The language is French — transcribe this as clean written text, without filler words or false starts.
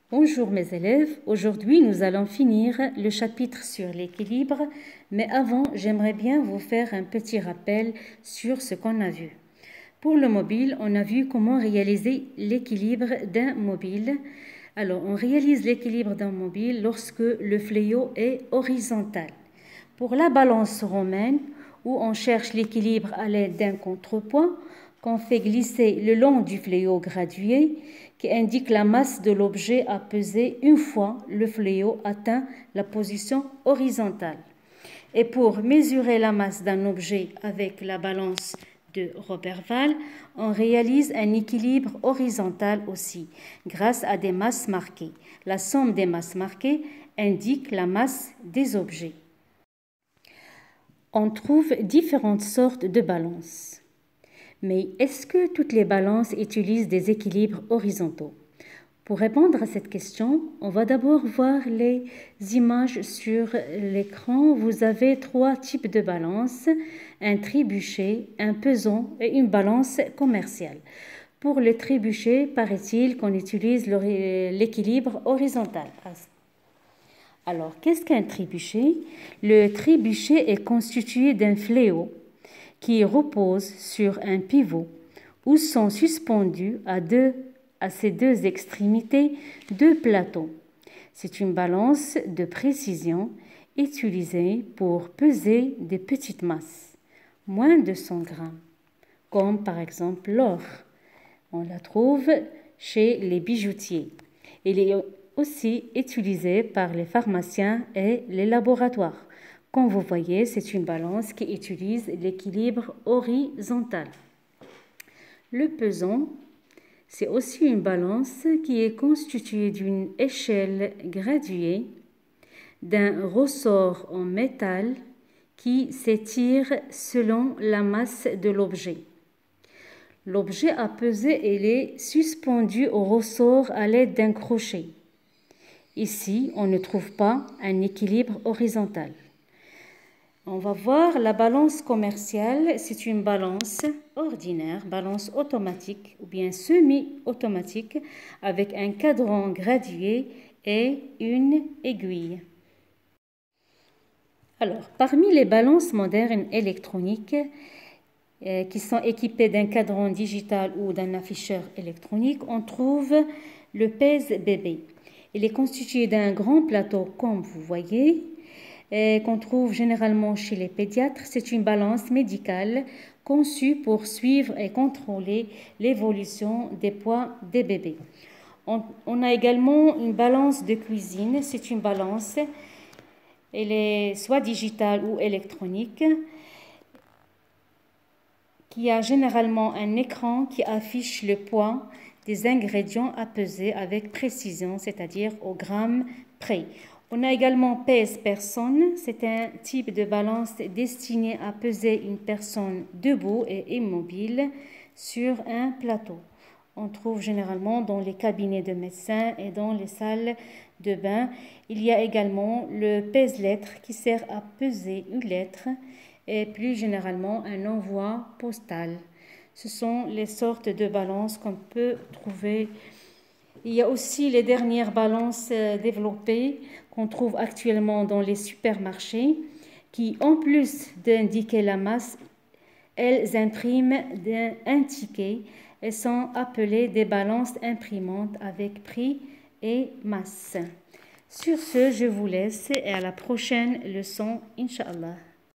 Bonjour mes élèves, aujourd'hui nous allons finir le chapitre sur l'équilibre, mais avant j'aimerais bien vous faire un petit rappel sur ce qu'on a vu. Pour le mobile, on a vu comment réaliser l'équilibre d'un mobile. Alors on réalise l'équilibre d'un mobile lorsque le fléau est horizontal. Pour la balance romaine, où on cherche l'équilibre à l'aide d'un contrepoids, qu'on fait glisser le long du fléau gradué, qui indique la masse de l'objet à peser une fois le fléau atteint la position horizontale. Et pour mesurer la masse d'un objet avec la balance de Roberval, on réalise un équilibre horizontal aussi, grâce à des masses marquées. La somme des masses marquées indique la masse des objets. On trouve différentes sortes de balances. Mais est-ce que toutes les balances utilisent des équilibres horizontaux? Pour répondre à cette question, on va d'abord voir les images sur l'écran. Vous avez trois types de balances, un trébuchet, un pesant et une balance commerciale. Pour le trébuchet, paraît-il qu'on utilise l'équilibre horizontal. Alors, qu'est-ce qu'un trébuchet? Le trébuchet est constitué d'un fléau qui repose sur un pivot où sont suspendus à ses deux extrémités deux plateaux. C'est une balance de précision utilisée pour peser des petites masses, moins de 100 grammes, comme par exemple l'or. On la trouve chez les bijoutiers. Il est aussi utilisé par les pharmaciens et les laboratoires. Comme vous voyez, c'est une balance qui utilise l'équilibre horizontal. Le pesant, c'est aussi une balance qui est constituée d'une échelle graduée, d'un ressort en métal qui s'étire selon la masse de l'objet. L'objet à peser, il est suspendu au ressort à l'aide d'un crochet. Ici, on ne trouve pas un équilibre horizontal. On va voir la balance commerciale. C'est une balance ordinaire, balance automatique ou bien semi-automatique avec un cadran gradué et une aiguille. Alors, parmi les balances modernes électroniques qui sont équipées d'un cadran digital ou d'un afficheur électronique, on trouve le pèse-bébé. Il est constitué d'un grand plateau, comme vous voyez, qu'on trouve généralement chez les pédiatres. C'est une balance médicale conçue pour suivre et contrôler l'évolution des poids des bébés. On a également une balance de cuisine. C'est une balance, elle est soit digitale ou électronique, qui a généralement un écran qui affiche le poids des ingrédients à peser avec précision, c'est-à-dire au gramme près. On a également pèse-personne. C'est un type de balance destiné à peser une personne debout et immobile sur un plateau. On trouve généralement dans les cabinets de médecins et dans les salles de bain. Il y a également le pèse-lettre qui sert à peser une lettre et plus généralement un envoi postal. Ce sont les sortes de balances qu'on peut trouver. Il y a aussi les dernières balances développées qu'on trouve actuellement dans les supermarchés qui, en plus d'indiquer la masse, elles impriment un ticket et sont appelées des balances imprimantes avec prix et masse. Sur ce, je vous laisse et à la prochaine leçon, Inch'Allah.